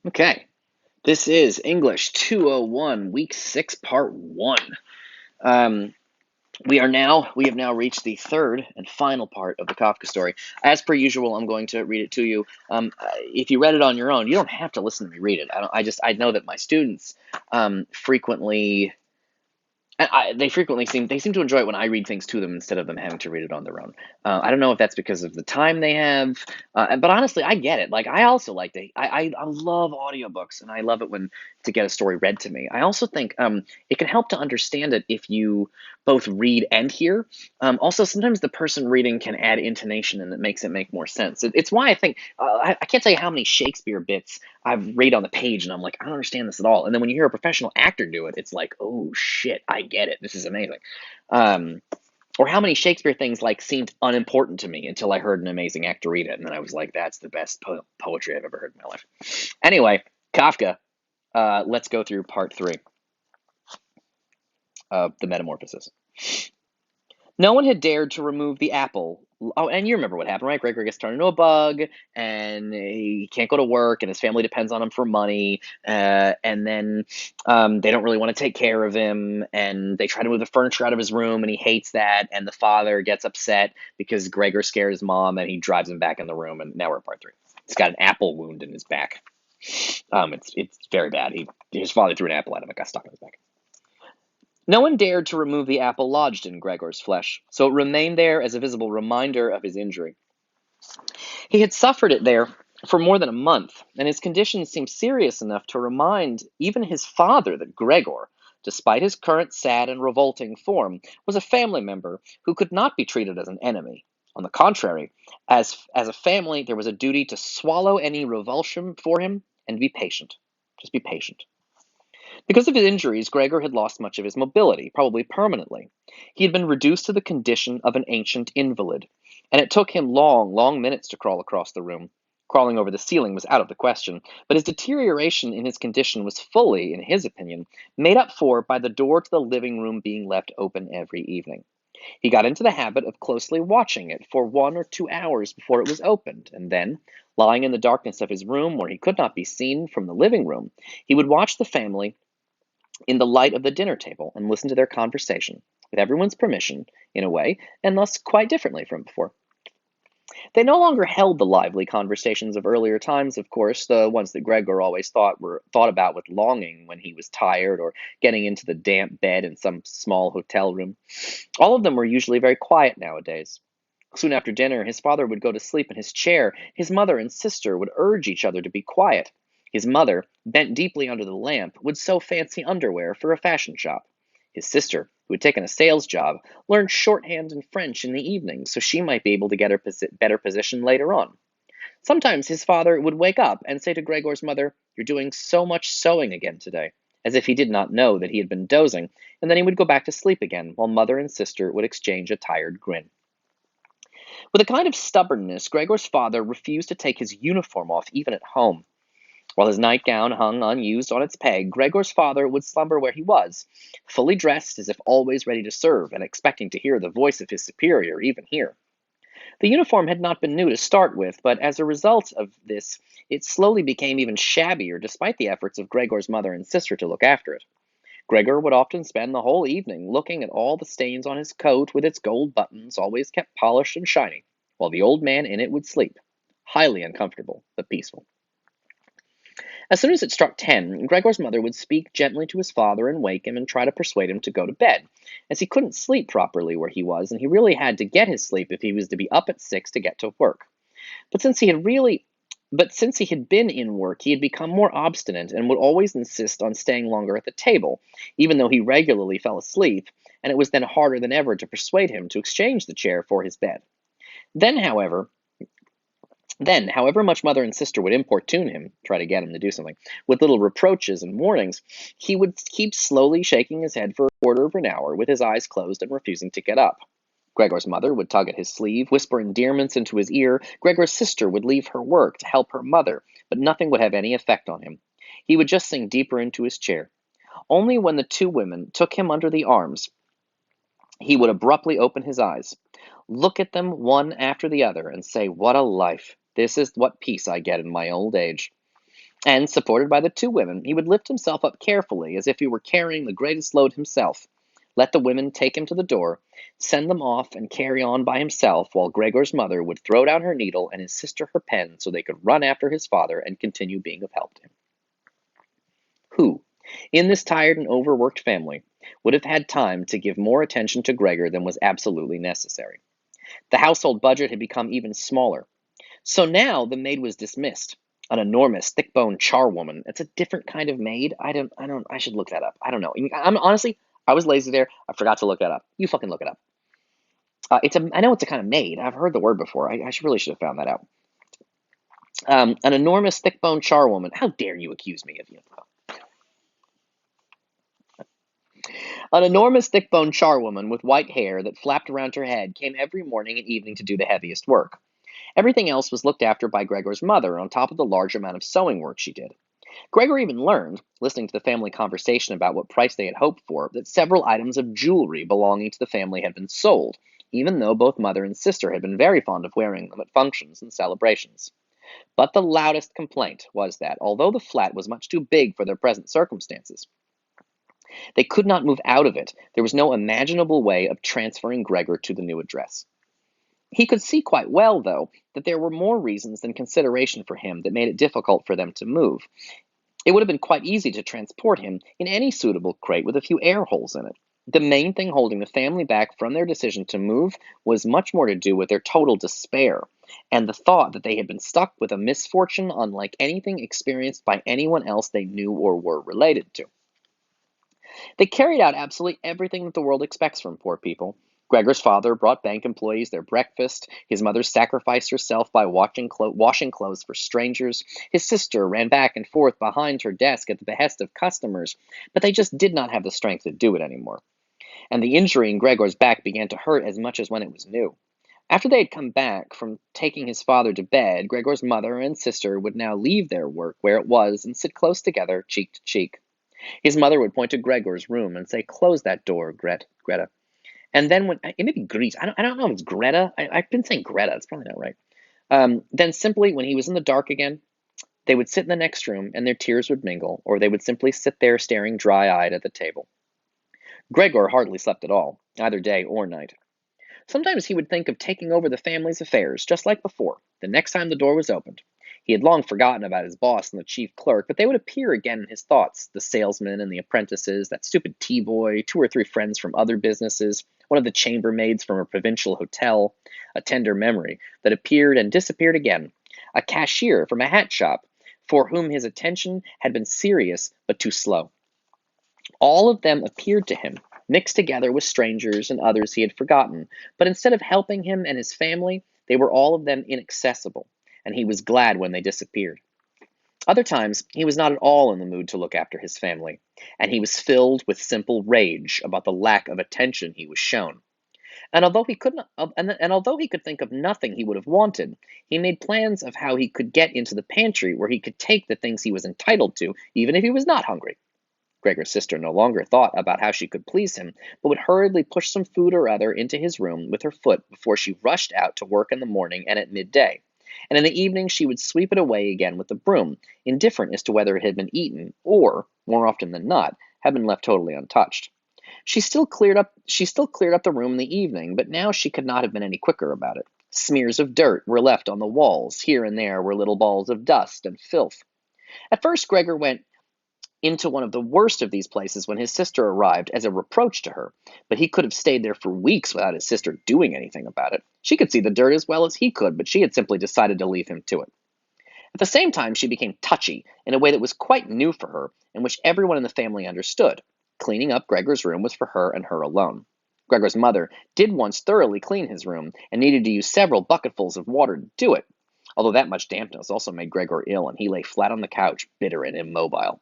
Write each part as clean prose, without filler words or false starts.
Okay, this is English 201, Week 6, Part 1. Um, we have now reached the third and final part of the Kafka story. As per usual, I'm going to read it to you. If you read it on your own, you don't have to listen to me read it. I know that my students frequently they frequently seem to enjoy it when I read things to them instead of them having to read it on their own. I don't know if that's because of the time they have, but honestly, I get it. Like I also like I love audiobooks and I love it when to get a story read to me. I also think it can help to understand it if you both read and hear. Also, sometimes the person reading can add intonation and it makes it make more sense. It's why I think I can't tell you how many Shakespeare bits I've read on the page and I'm like, I don't understand this at all. And then when you hear a professional actor do it, it's like, oh shit, I get it. This is amazing. Um, or how many Shakespeare things like seemed unimportant to me until I heard an amazing actor read it, and then I was like, that's the best poetry I've ever heard in my life. Anyway, Kafka. Let's go through part 3 of the Metamorphosis. No one had dared to remove the apple. Oh, and you remember what happened, right? Gregor gets turned into a bug, and he can't go to work, and his family depends on him for money. And then they don't really want to take care of him, and they try to move the furniture out of his room, and he hates that. And the father gets upset because Gregor scared his mom, and he drives him back in the room. And now we're at part 3. He's got an apple wound in his back. It's very bad. His father threw an apple at him. It got stuck in his back. No one dared to remove the apple lodged in Gregor's flesh, so it remained there as a visible reminder of his injury. He had suffered it there for more than a month, and his condition seemed serious enough to remind even his father that Gregor, despite his current sad and revolting form, was a family member who could not be treated as an enemy. On the contrary, as a family, there was a duty to swallow any revulsion for him and be patient. Just be patient. Because of his injuries, Gregor had lost much of his mobility, probably permanently. He had been reduced to the condition of an ancient invalid, and it took him long, long minutes to crawl across the room. Crawling over the ceiling was out of the question, but his deterioration in his condition was fully, in his opinion, made up for by the door to the living room being left open every evening. He got into the habit of closely watching it for 1 or 2 hours before it was opened, and then, lying in the darkness of his room where he could not be seen from the living room, he would watch the family in the light of the dinner table and listen to their conversation, with everyone's permission, in a way, and thus quite differently from before. They no longer held the lively conversations of earlier times, of course, the ones that Gregor always thought about with longing when he was tired or getting into the damp bed in some small hotel room. All of them were usually very quiet nowadays. Soon after dinner, his father would go to sleep in his chair. His mother and sister would urge each other to be quiet. His mother, bent deeply under the lamp, would sew fancy underwear for a fashion shop. His sister, who had taken a sales job, learned shorthand and French in the evenings so she might be able to get her better position later on. Sometimes his father would wake up and say to Gregor's mother, "You're doing so much sewing again today," as if he did not know that he had been dozing, and then he would go back to sleep again, while mother and sister would exchange a tired grin. With a kind of stubbornness, Gregor's father refused to take his uniform off even at home. While his nightgown hung unused on its peg, Gregor's father would slumber where he was, fully dressed as if always ready to serve and expecting to hear the voice of his superior even here. The uniform had not been new to start with, but as a result of this, it slowly became even shabbier despite the efforts of Gregor's mother and sister to look after it. Gregor would often spend the whole evening looking at all the stains on his coat with its gold buttons always kept polished and shiny, while the old man in it would sleep, highly uncomfortable but peaceful. As soon as it struck 10, Gregor's mother would speak gently to his father and wake him and try to persuade him to go to bed, as he couldn't sleep properly where he was, and he really had to get his sleep if he was to be up at 6 to get to work. But since he had really but since he had been in work, he had become more obstinate and would always insist on staying longer at the table, even though he regularly fell asleep, and it was then harder than ever to persuade him to exchange the chair for his bed. Then, however, however much mother and sister would importune him, try to get him to do something, with little reproaches and warnings, he would keep slowly shaking his head for a quarter of an hour, with his eyes closed and refusing to get up. Gregor's mother would tug at his sleeve, whisper endearments into his ear. Gregor's sister would leave her work to help her mother, but nothing would have any effect on him. He would just sink deeper into his chair. Only when the two women took him under the arms, he would abruptly open his eyes, look at them one after the other, and say, "What a life! This is what peace I get in my old age." And, supported by the two women, he would lift himself up carefully as if he were carrying the greatest load himself, let the women take him to the door, send them off, and carry on by himself, while Gregor's mother would throw down her needle and his sister her pen so they could run after his father and continue being of help to him. Who, in this tired and overworked family, would have had time to give more attention to Gregor than was absolutely necessary? The household budget had become even smaller. So now the maid was dismissed. An enormous, thick-boned charwoman. It's a different kind of maid. I should look that up. I don't know. I'm honestly, I was lazy there. I forgot to look that up. You fucking look it up. I know it's a kind of maid. I've heard the word before. I really should have found that out. An enormous, thick-boned charwoman. How dare you accuse me of you? An enormous, thick-boned charwoman with white hair that flapped around her head came every morning and evening to do the heaviest work. Everything else was looked after by Gregor's mother, on top of the large amount of sewing work she did. Gregor even learned, listening to the family conversation about what price they had hoped for, that several items of jewelry belonging to the family had been sold, even though both mother and sister had been very fond of wearing them at functions and celebrations. But the loudest complaint was that, although the flat was much too big for their present circumstances, they could not move out of it. There was no imaginable way of transferring Gregor to the new address. He could see quite well, though, that there were more reasons than consideration for him that made it difficult for them to move. It would have been quite easy to transport him in any suitable crate with a few air holes in it. The main thing holding the family back from their decision to move was much more to do with their total despair, and the thought that they had been stuck with a misfortune unlike anything experienced by anyone else they knew or were related to. They carried out absolutely everything that the world expects from poor people. Gregor's father brought bank employees their breakfast. His mother sacrificed herself by washing clothes for strangers. His sister ran back and forth behind her desk at the behest of customers, but they just did not have the strength to do it anymore. And the injury in Gregor's back began to hurt as much as when it was new. After they had come back from taking his father to bed, Gregor's mother and sister would now leave their work where it was and sit close together, cheek to cheek. His mother would point to Gregor's room and say, "Close that door, Greta." And then when it may be Greece, I don't know if it's Greta. I've been saying Greta. It's probably not right. Then simply, when he was in the dark again, they would sit in the next room and their tears would mingle, or they would simply sit there staring dry-eyed at the table. Gregor hardly slept at all, either day or night. Sometimes he would think of taking over the family's affairs, just like before, the next time the door was opened. He had long forgotten about his boss and the chief clerk, but they would appear again in his thoughts, the salesman and the apprentices, that stupid tea-boy, two or three friends from other businesses, one of the chambermaids from a provincial hotel, a tender memory that appeared and disappeared again, a cashier from a hat shop, for whom his attention had been serious but too slow. All of them appeared to him, mixed together with strangers and others he had forgotten, but instead of helping him and his family, they were all of them inaccessible, and he was glad when they disappeared. Other times, he was not at all in the mood to look after his family, and he was filled with simple rage about the lack of attention he was shown. And although he could not, and although he could think of nothing he would have wanted, he made plans of how he could get into the pantry where he could take the things he was entitled to, even if he was not hungry. Gregor's sister no longer thought about how she could please him, but would hurriedly push some food or other into his room with her foot before she rushed out to work in the morning and at midday. And in the evening she would sweep it away again with the broom, indifferent as to whether it had been eaten, or, more often than not, had been left totally untouched. She still cleared up the room in the evening, but now she could not have been any quicker about it. Smears of dirt were left on the walls. Here and there were little balls of dust and filth. At first Gregor went into one of the worst of these places when his sister arrived as a reproach to her, but he could have stayed there for weeks without his sister doing anything about it. She could see the dirt as well as he could, but she had simply decided to leave him to it. At the same time, she became touchy in a way that was quite new for her, and which everyone in the family understood. Cleaning up Gregor's room was for her and her alone. Gregor's mother did once thoroughly clean his room, and needed to use several bucketfuls of water to do it, although that much dampness also made Gregor ill, and he lay flat on the couch, bitter and immobile.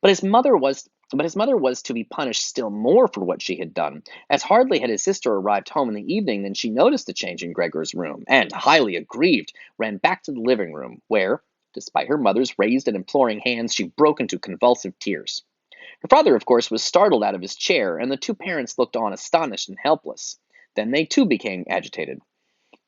But his mother was to be punished still more for what she had done, as hardly had his sister arrived home in the evening than she noticed the change in Gregor's room, and, highly aggrieved, ran back to the living room, where, despite her mother's raised and imploring hands, she broke into convulsive tears. Her father, of course, was startled out of his chair, and the two parents looked on astonished and helpless. Then they too became agitated.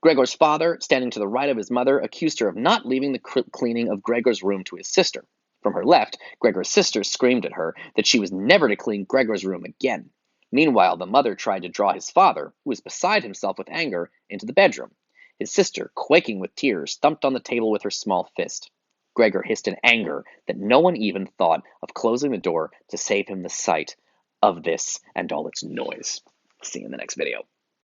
Gregor's father, standing to the right of his mother, accused her of not leaving the cleaning of Gregor's room to his sister. From her left, Gregor's sister screamed at her that she was never to clean Gregor's room again. Meanwhile, the mother tried to draw his father, who was beside himself with anger, into the bedroom. His sister, quaking with tears, thumped on the table with her small fist. Gregor hissed in anger that no one even thought of closing the door to save him the sight of this and all its noise. See you in the next video.